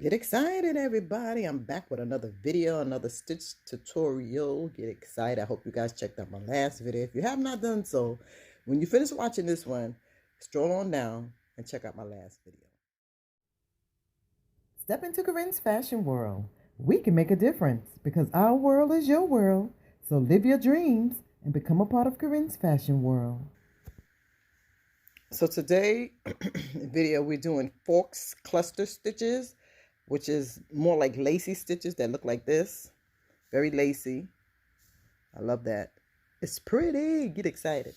Get excited, everybody. I'm back with another video, another stitch tutorial. Get excited. I hope you guys checked out my last video. If you have not done so, when you finish watching this one, stroll on down and check out my last video. Step into Corinne's fashion world. We can make a difference because our world is your world. So live your dreams and become a part of Corinne's fashion world. So today, video, we're doing forks cluster stitches, which is more like lacy stitches that look like this. Very lacy. I love that. It's pretty. Get excited.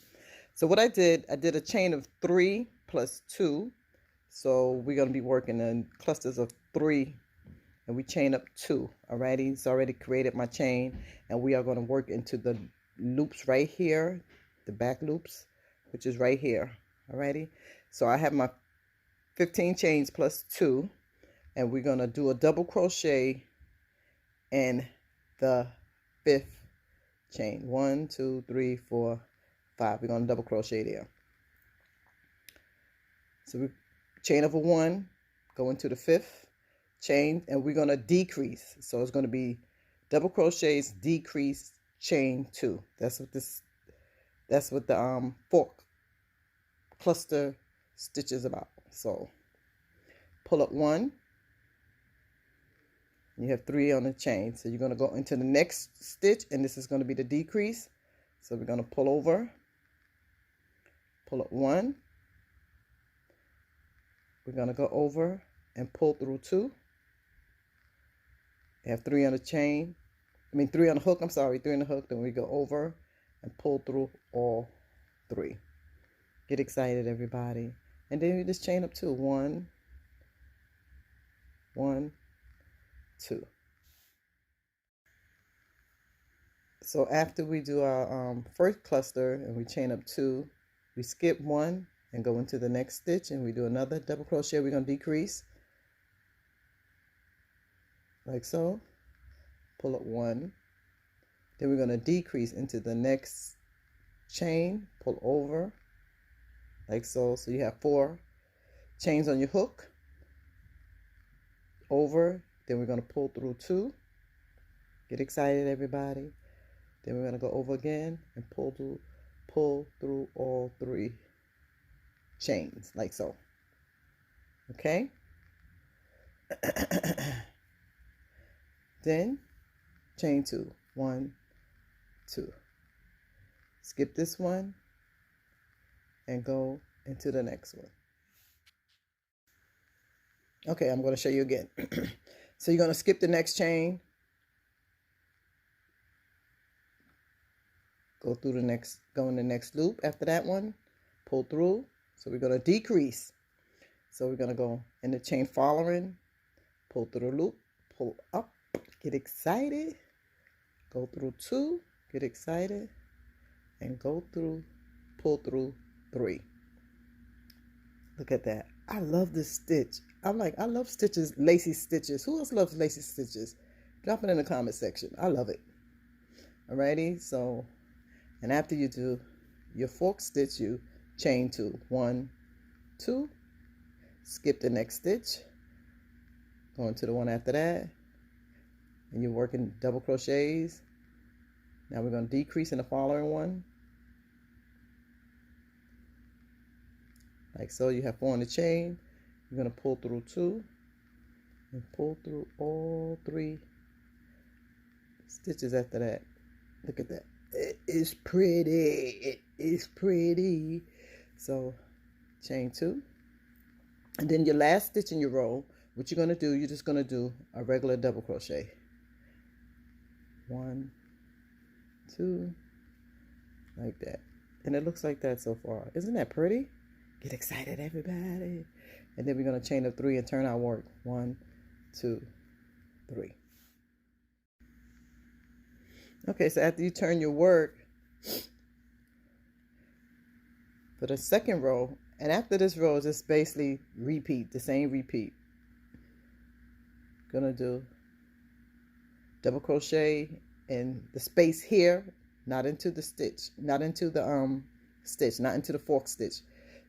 So what I did a chain of 3 plus 2. So we're going to be working in clusters of 3, and we chain up 2. Alrighty, it's already created my chain, and we are going to work into the loops right here, the back loops, which is right here. Alrighty, so I have my 15 chains plus 2, and we're going to do a double crochet in the 5th chain. 1, 2, 3, 4, 5. We're going to double crochet there. So we chain over 1, go into the 5th chain, and we're going to decrease. So it's going to be double crochets, decrease, chain 2. That's what the fork cluster stitch is about. So pull up 1, you have 3 on the chain. So you're going to go into the next stitch, and this is going to be the decrease. So we're going to pull over, pull up 1, we're going to go over and pull through 2. You have 3 on the chain, 3 on the hook, 3 on the hook. Then we go over and pull through all 3. Get excited, everybody. And then you just chain up 2. 1, 1, 2. So after we do our first cluster and we chain up 2, we skip 1 and go into the next stitch, and we do another double crochet. We're going to decrease like so, pull up 1, then we're going to decrease into the next chain, pull over like so. So you have 4 chains on your hook, over, then we're going to pull through 2. Get excited, everybody. Then we're going to go over again and pull through all 3 chains like so. Okay. Then chain 2, 1, 2. Skip this one and go into the next one. Okay, I'm going to show you again. So you're going to skip the next chain, go through the next, go in the next loop after that one, pull through. So we're going to decrease. So we're going to go in the chain following, pull through the loop, pull up, get excited, go through 2, get excited, and go through, pull through 3. Look at that. I love this stitch. I love stitches, lacy stitches. Who else loves lacy stitches? Drop it in the comment section. I love it. Alrighty, so, and after you do your fork stitch, you chain 2, 1, 2, skip the next stitch, go into the one after that, and you're working double crochets. Now we're going to decrease in the following one, like so. You have 4 on the chain, you're going to pull through 2 and pull through all 3 stitches after that. Look at that. It is pretty. It is pretty. So chain 2, and then your last stitch in your row, what you're going to do, you're just going to do a regular double crochet. 1, 2, like that. And it looks like that so far. Isn't that pretty? Get excited, everybody. And then we're going to chain up 3 and turn our work. 1, 2, 3. Okay, so after you turn your work for the second row, and after this row, just basically repeat, the same repeat. Gonna do double crochet in the space here, not into the stitch, not into the stitch, not into the fork stitch.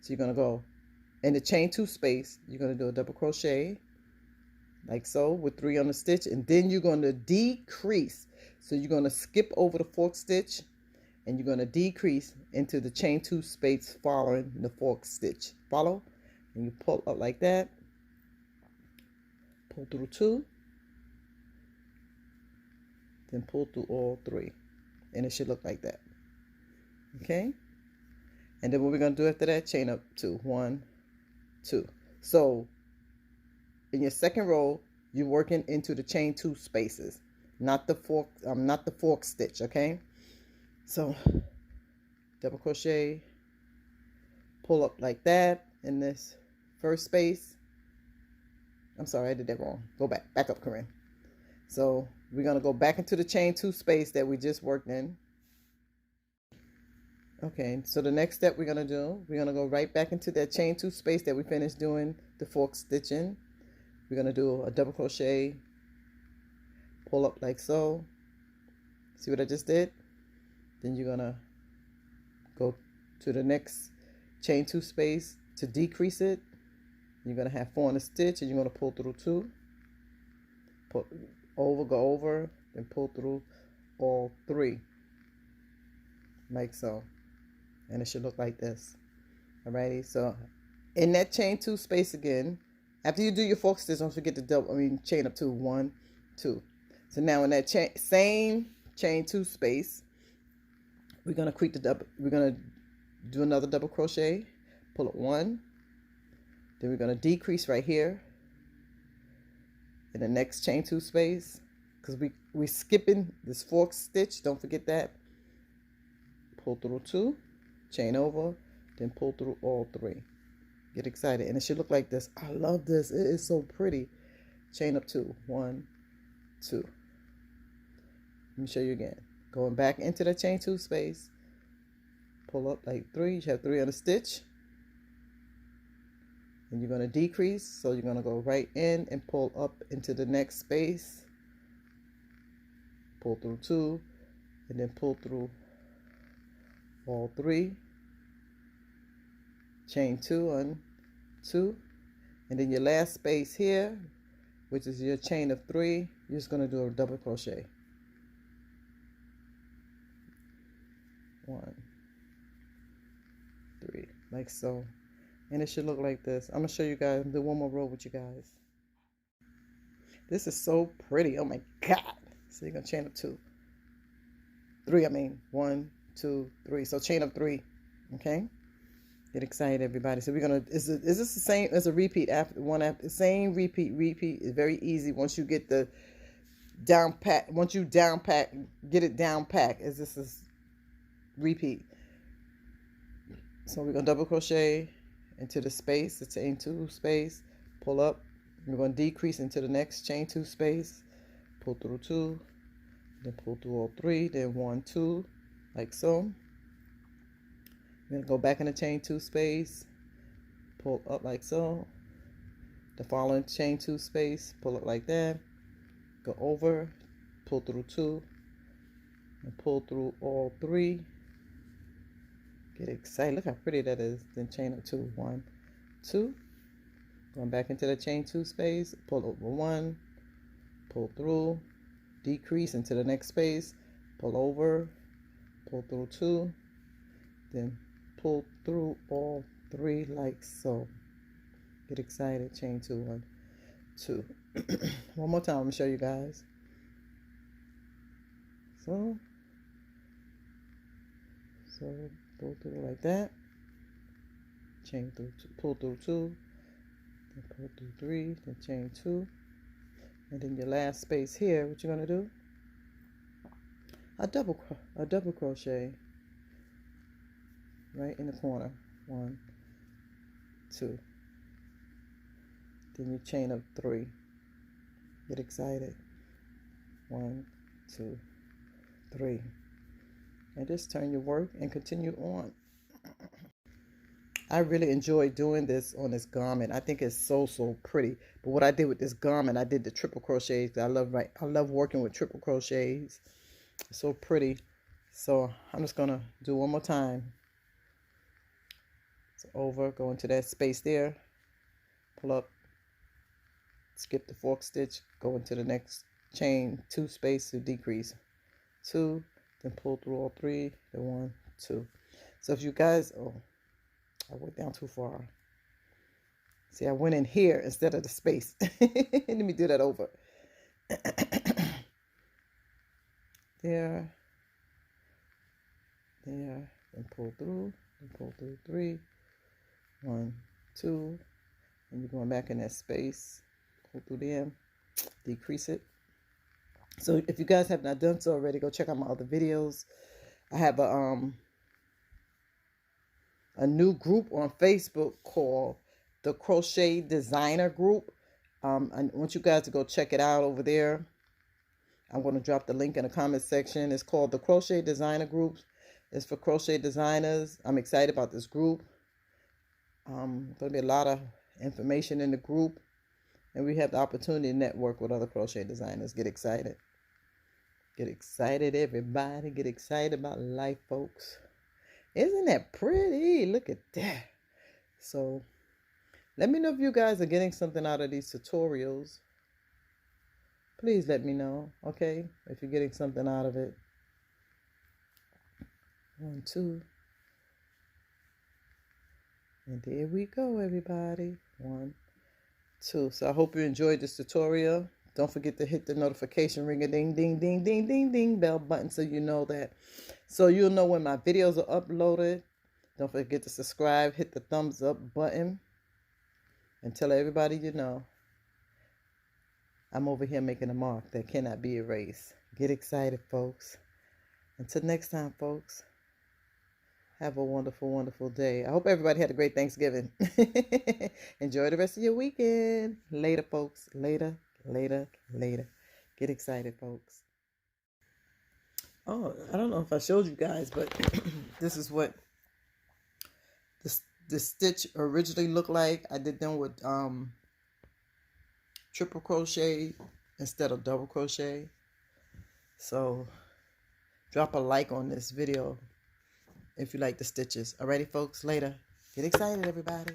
So you're gonna go in the chain 2 space, you're gonna do a double crochet, like so, with 3 on the stitch, and then you're going to decrease. So you're going to skip over the fork stitch, and you're going to decrease into the chain 2 space following the fork stitch. Follow? And you pull up like that, pull through 2, then pull through all 3, and it should look like that. Okay, and then what we're going to do after that, chain up 2, 1, 2. So in your second row, you're working into the chain 2 spaces, not the fork stitch. Okay, so double crochet, pull up like that in this first space. I'm sorry, I did that wrong. Go back up, Corinne. So we're going to go back into the chain 2 space that we just worked in. Okay, so the next step we're going to do, we're going to go right back into that chain 2 space that we finished doing the fork stitching. We're going to do a double crochet, pull up like so. See what I just did? Then you're going to go to the next chain 2 space to decrease it. You're going to have 4 in the stitch, and you're going to pull through 2. Go over, then pull through all 3, like so. And it should look like this. Alrighty, so in that chain 2 space again, after you do your fork stitch, don't forget to chain up 2, 1, 2. So now in that same chain 2 space, we're gonna do another double crochet, pull up 1, then we're gonna decrease right here in the next chain 2 space, because we're skipping this fork stitch. Don't forget that. Pull through 2, chain over, then pull through all 3. Get excited, and it should look like this. I love this. It is so pretty. Chain up 2, 1, 2. Let me show you again. Going back into the chain 2 space, pull up like 3. You have 3 on the stitch, and you're going to decrease. So you're going to go right in and pull up into the next space, pull through 2, and then pull through all 3, chain 2 on 2, and then your last space here, which is your chain of 3, you're just going to do a double crochet. 1, 3, like so, and it should look like this. I'm gonna show you guys, do one more row with you guys. This is so pretty. Oh my god. So you're gonna chain up 2, 3, 1, 2, 3. So chain up 3. Okay, get excited, everybody. So we're gonna, is this the same as a repeat? After same repeat. Is very easy once you get the down pat. Once you get it down pat, as this is repeat. So we're gonna double crochet into the space, the chain 2 space, pull up. We're gonna decrease into the next chain 2 space, pull through 2, then pull through all 3, then 1, 2, like so. We're gonna go back in the chain 2 space, pull up like so. The following chain 2 space, pull up like that, go over, pull through 2, and pull through all 3. Get excited. Look how pretty that is. Then chain up 2, 1, 2. Going back into the chain 2 space, pull over 1, pull through, decrease into the next space, pull over, pull through 2, then pull through all 3 like so. Get excited. Chain 2, 1, 2. One more time. I'm gonna show you guys. So pull through like that, chain through 2, pull through 2, then pull through 3, then chain 2, and then your last space here, what you're going to do, a double crochet right in the corner, 1, 2, then you chain up 3. Get excited. 1, 2, 3. And just turn your work and continue on. I really enjoy doing this on this garment. I think it's so pretty. But what I did with this garment, I did the triple crochets. I love working with triple crochets. It's so pretty. So I'm just gonna do one more time. So over, go into that space there, pull up, skip the fork stitch, go into the next chain 2 space to decrease 2, then pull through all 3, then 1, 2. So if you guys, oh, I went down too far. See, I went in here instead of the space. Let me do that over. There, and pull through, 3, 1, 2, and you're going back in that space, pull through them, decrease it. So if you guys have not done so already, go check out my other videos. I have a new group on Facebook called the Crochet Designer group. I want you guys to go check it out over there. I'm going to drop the link in the comment section. It's called the Crochet Designer group. It's for crochet designers. I'm excited about this group. Going to be a lot of information in the group, and we have the opportunity to network with other crochet designers. Get excited. Get excited, everybody. Get excited about life, folks. Isn't that pretty? Look at that. So let me know if you guys are getting something out of these tutorials. Please let me know, okay? If you're getting something out of it. 1, 2. And there we go, everybody. 1, 2. So I hope you enjoyed this tutorial. Don't forget to hit the notification ring a ding ding ding ding ding ding bell button so you know that. So you'll know when my videos are uploaded. Don't forget to subscribe, hit the thumbs up button, and tell everybody you know. I'm over here making a mark that cannot be erased. Get excited, folks. Until next time, folks. Have a wonderful, wonderful day. I hope everybody had a great Thanksgiving. Enjoy the rest of your weekend. Later, folks. Later, later, later. Get excited, folks. Oh, I don't know if I showed you guys, but this is what the stitch originally looked like. I did them with triple crochet instead of double crochet. So drop a like on this video if you like the stitches. Alrighty, folks, later. Get excited, everybody.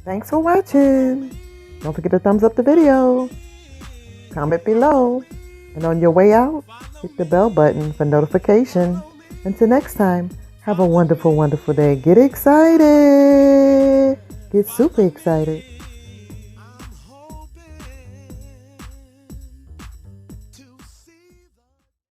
Thanks for watching. Don't forget to thumbs up the video. Comment below. And on your way out, hit the bell button for notification. Until next time, have a wonderful, wonderful day. Get excited. Get super excited.